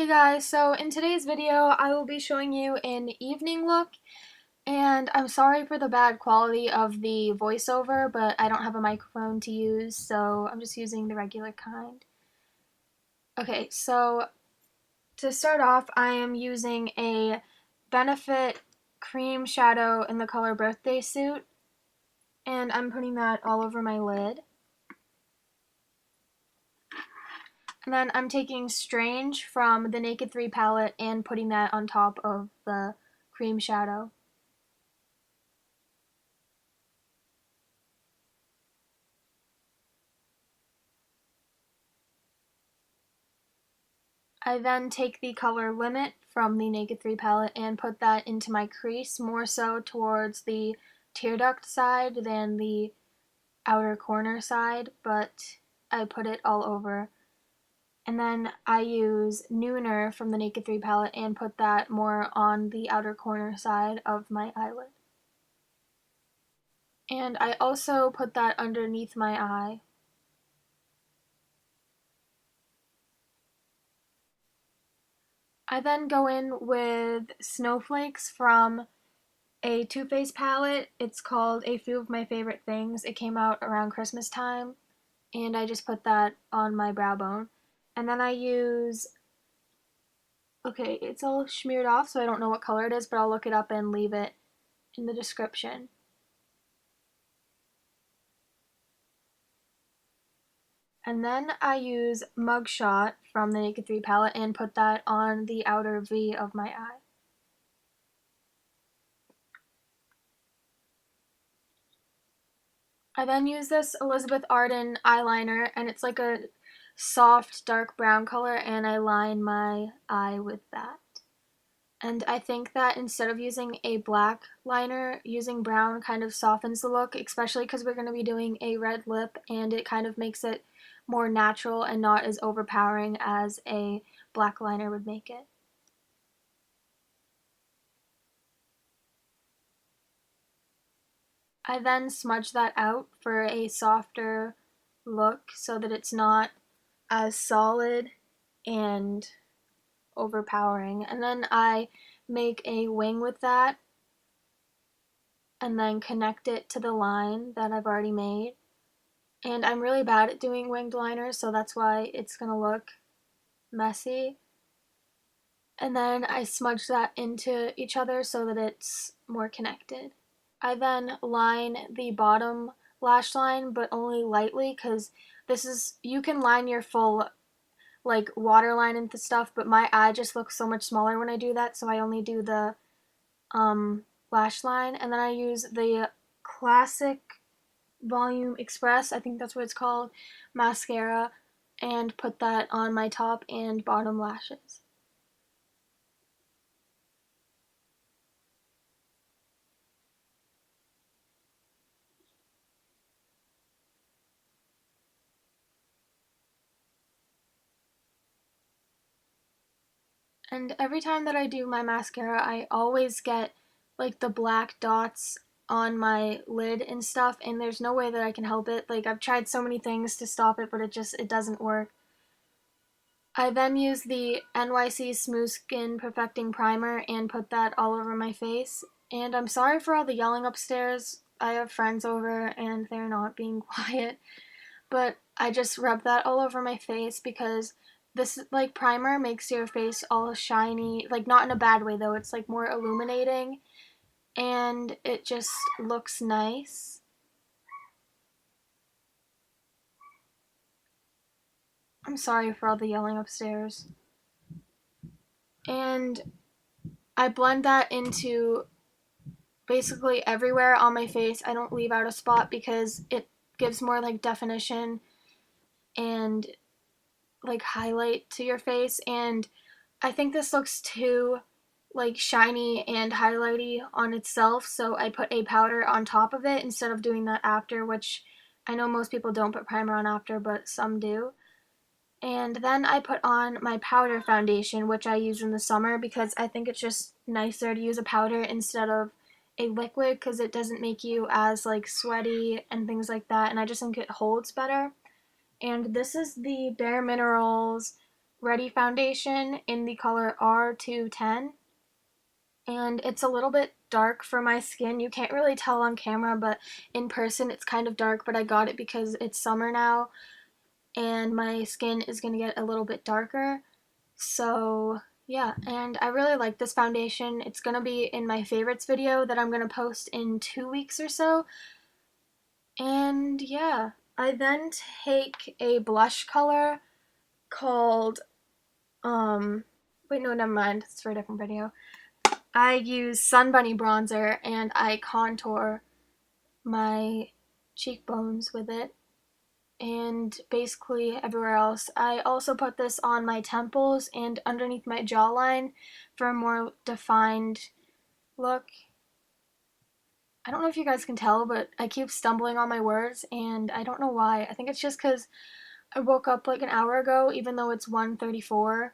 Hey guys, so in today's video I will be showing you an evening look, and I'm sorry for the bad quality of the voiceover, but I don't have a microphone to use, so I'm just using the regular kind. Okay, so to start off I am using a Benefit cream shadow in the color Birthday Suit, and I'm putting that all over my lid. And then I'm taking Strange from the Naked 3 palette and putting that on top of the cream shadow. I then take the color Limit from the Naked 3 palette and put that into my crease, more so towards the tear duct side than the outer corner side, but I put it all over. And then I use Nooner from the Naked 3 palette and put that more on the outer corner side of my eyelid. And I also put that underneath my eye. I then go in with Snowflakes from a Too Faced palette. It's called A Few of My Favorite Things. It came out around Christmas time, and I just put that on my brow bone. And then I use, okay, it's all smeared off, so I don't know what color it is, but I'll look it up and leave it in the description. And then I use Mugshot from the Naked 3 palette and put that on the outer V of my eye. I then use this Elizabeth Arden eyeliner, and it's like a soft dark brown color, and I line my eye with that. And I think that instead of using a black liner, using brown kind of softens the look, especially because we're going to be doing a red lip, and it kind of makes it more natural and not as overpowering as a black liner would make it. I then smudge that out for a softer look so that it's not as solid and overpowering. And then I make a wing with that and then connect it to the line that I've already made. And I'm really bad at doing winged liners, so that's why it's gonna look messy. And then I smudge that into each other so that it's more connected. I then line the bottom lash line, but only lightly, because this is, you can line your full like waterline and stuff, but my eye just looks so much smaller when I do that, so I only do the lash line. And then I use the Classic Volume Express, I think that's what it's called, mascara, and put that on my top and bottom lashes. And every time that I do my mascara, I always get like the black dots on my lid and stuff, and there's no way that I can help it. Like, I've tried so many things to stop it, but it doesn't work. I then use the NYC Smooth Skin Perfecting Primer and put that all over my face. And I'm sorry for all the yelling upstairs. I have friends over and they're not being quiet. But I just rub that all over my face because this like primer makes your face all shiny, like not in a bad way though. It's like more illuminating and it just looks nice. I'm sorry for all the yelling upstairs. And I blend that into basically everywhere on my face. I don't leave out a spot because it gives more like definition and like highlight to your face, and I think this looks too like shiny and highlighty on itself, so I put a powder on top of it instead of doing that after, which I know most people don't put primer on after, but some do. And then I put on my powder foundation, which I use in the summer because I think it's just nicer to use a powder instead of a liquid because it doesn't make you as like sweaty and things like that, and I just think it holds better. And this is the Bare Minerals Ready foundation in the color R210, and it's a little bit dark for my skin. You can't really tell on camera, but in person it's kind of dark, but I got it because it's summer now and my skin is going to get a little bit darker. So yeah, and I really like this foundation. It's going to be in my favorites video that I'm going to post in 2 weeks or so. And yeah, I then take a blush color called, wait, no, never mind, it's for a different video. I use Sun Bunny bronzer and I contour my cheekbones with it and basically everywhere else. I also put this on my temples and underneath my jawline for a more defined look. I don't know if you guys can tell, but I keep stumbling on my words and I don't know why. I think it's just because I woke up like an hour ago, even though it's 1:34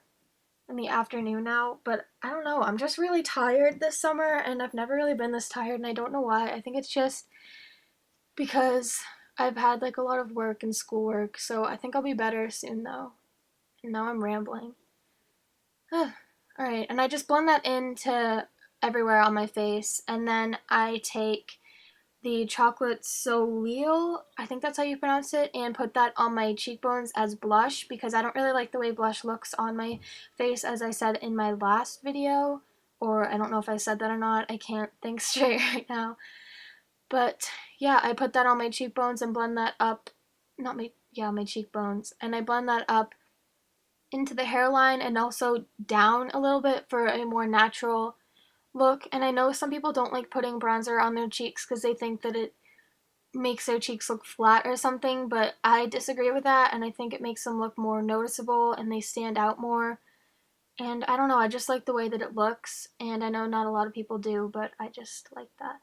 in the afternoon now, but I don't know. I'm just really tired this summer and I've never really been this tired and I don't know why. I think it's just because I've had like a lot of work and schoolwork, so I think I'll be better soon though. And now I'm rambling. Alright, and I just blend that into everywhere on my face, and then I take the chocolate Soleil, I think that's how you pronounce it, and put that on my cheekbones as blush because I don't really like the way blush looks on my face, as I said in my last video, or I don't know if I said that or not. I can't think straight right now. But yeah, I put that on my cheekbones and blend that up, not my, yeah, my cheekbones, and I blend that up into the hairline and also down a little bit for a more natural look. And I know some people don't like putting bronzer on their cheeks because they think that it makes their cheeks look flat or something, but I disagree with that, and I think it makes them look more noticeable and they stand out more. And I don't know, I just like the way that it looks, and I know not a lot of people do, but I just like that.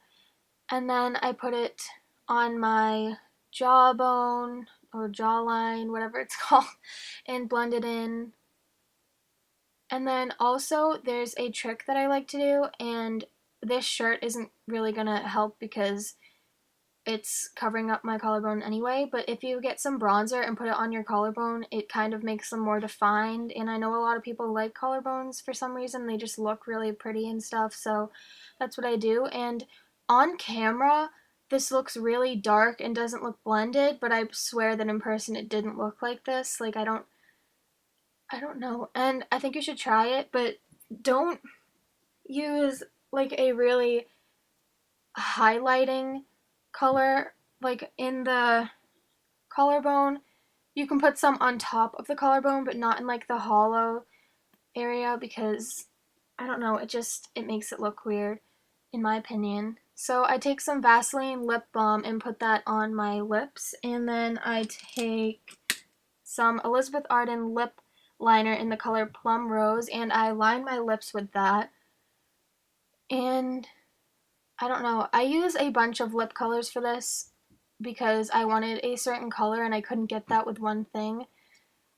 And then I put it on my jawbone or jawline, whatever it's called, and blend it in. And then also there's a trick that I like to do, and this shirt isn't really gonna help because it's covering up my collarbone anyway, but if you get some bronzer and put it on your collarbone, it kind of makes them more defined, and I know a lot of people like collarbones for some reason. They just look really pretty and stuff, so that's what I do. And on camera, this looks really dark and doesn't look blended, but I swear that in person it didn't look like this. Like, I don't know, and I think you should try it, but don't use like a really highlighting color like in the collarbone. You can put some on top of the collarbone, but not in like the hollow area because I don't know, it makes it look weird in my opinion. So I take some Vaseline lip balm and put that on my lips, and then I take some Elizabeth Arden lip liner in the color Plum Rose and I line my lips with that. And I don't know, I use a bunch of lip colors for this because I wanted a certain color and I couldn't get that with one thing.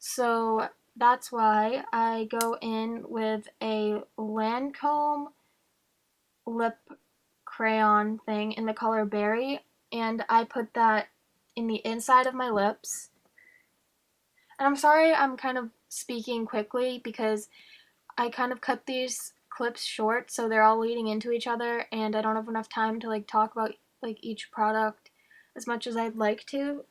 So that's why I go in with a Lancome lip crayon thing in the color Berry, and I put that in the inside of my lips. And I'm sorry I'm kind of speaking quickly because I kind of cut these clips short so they're all leading into each other and I don't have enough time to like talk about like each product as much as I'd like to.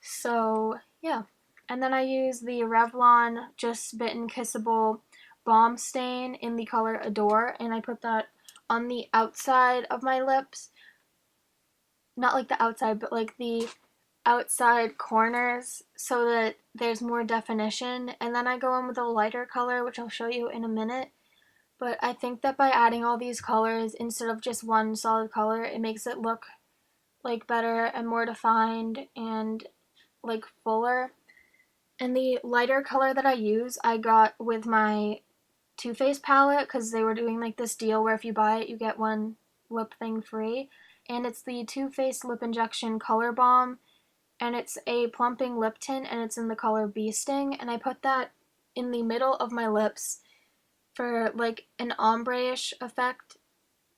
So yeah. And then I use the Revlon Just Bitten Kissable Balm Stain in the color Adore, and I put that on the outside of my lips. Not like the outside, but like the outside corners so that there's more definition. And then I go in with a lighter color, which I'll show you in a minute. But I think that by adding all these colors instead of just one solid color, it makes it look like better and more defined and like fuller. And the lighter color that I use, I got with my Too Faced palette because they were doing like this deal where if you buy it, you get one lip thing free. And it's the Too Faced Lip Injection Color Balm, and it's a plumping lip tint, and it's in the color Bee Sting. And I put that in the middle of my lips for like an ombre-ish effect.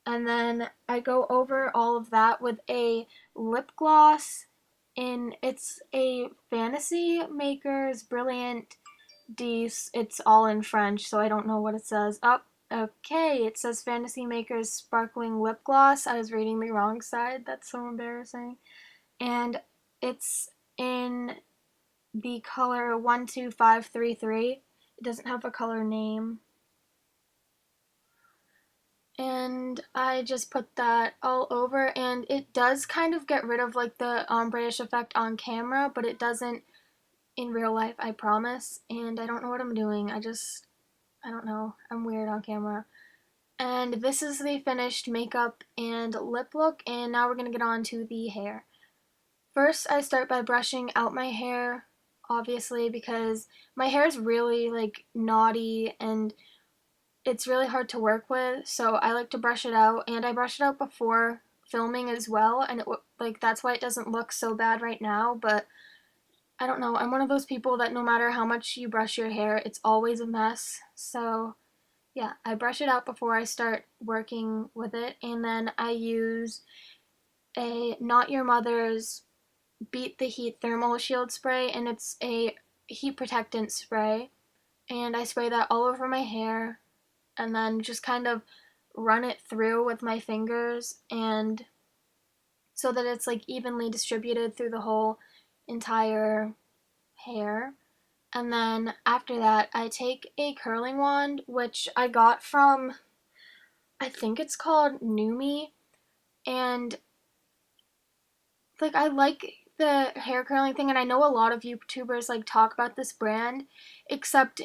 And then I go over all of that with a lip gloss, and it's a Fantasy Makers Brilliant It's all in French, so I don't know what it says. Oh, okay, it says Fantasy Makers Sparkling Lip Gloss. I was reading the wrong side. That's so embarrassing. And it's in the color 12533. It doesn't have a color name. And I just put that all over, and it does kind of get rid of like the ombre-ish effect on camera, but it doesn't in real life, I promise. And I don't know what I'm doing. I don't know. I'm weird on camera. And this is the finished makeup and lip look, and now we're gonna get on to the hair. First, I start by brushing out my hair, obviously, because my hair is really like knotty and it's really hard to work with, so I like to brush it out, and I brush it out before filming as well, and like that's why it doesn't look so bad right now. But I don't know, I'm one of those people that no matter how much you brush your hair, it's always a mess. So yeah, I brush it out before I start working with it, and then I use a Not Your Mother's Beat the Heat Thermal Shield Spray, and it's a heat protectant spray, and I spray that all over my hair and then just kind of run it through with my fingers, and so that it's like evenly distributed through the whole entire hair. And then after that, I take a curling wand, which I got from, I think it's called Numi, and like I like the hair curling thing, and I know a lot of YouTubers like talk about this brand, except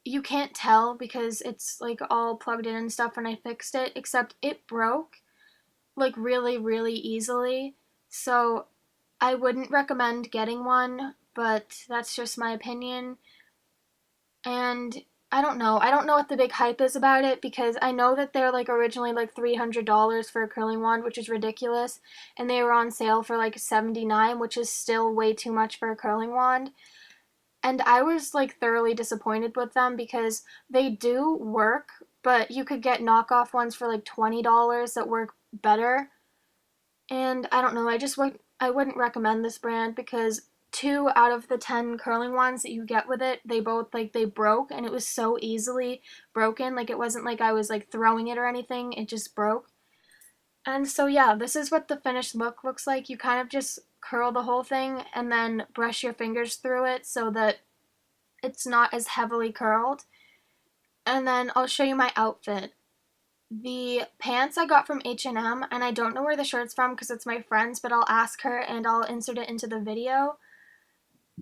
you can't tell because it's like all plugged in and stuff, and I fixed it, except it broke like really, really easily. So I wouldn't recommend getting one, but that's just my opinion. And I don't know. I don't know what the big hype is about it, because I know that they're like originally like $300 for a curling wand, which is ridiculous, and they were on sale for like $79, which is still way too much for a curling wand. And I was like thoroughly disappointed with them because they do work, but you could get knockoff ones for like $20 that work better. And I don't know, I wouldn't recommend this brand because 2 out of the 10 curling wands that you get with it, they both like they broke, and it was so easily broken. Like it wasn't like I was like throwing it or anything, it just broke. And so yeah, this is what the finished look looks like. You kind of just curl the whole thing and then brush your fingers through it so that it's not as heavily curled. And then I'll show you my outfit. The pants I got from H&M, and I don't know where the shirt's from because it's my friend's, but I'll ask her and I'll insert it into the video.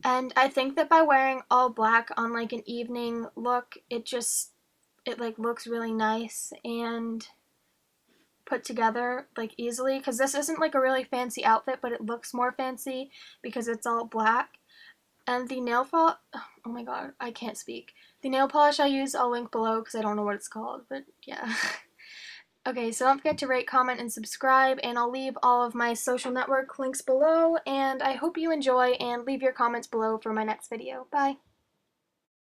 And I think that by wearing all black on like an evening look, it like looks really nice and put together like easily, because this isn't like a really fancy outfit, but it looks more fancy because it's all black. And the nail polish, oh my god, I can't speak. The nail polish I use, I'll link below because I don't know what it's called, but yeah. Okay, so don't forget to rate, comment, and subscribe, and I'll leave all of my social network links below, and I hope you enjoy, and leave your comments below for my next video. Bye!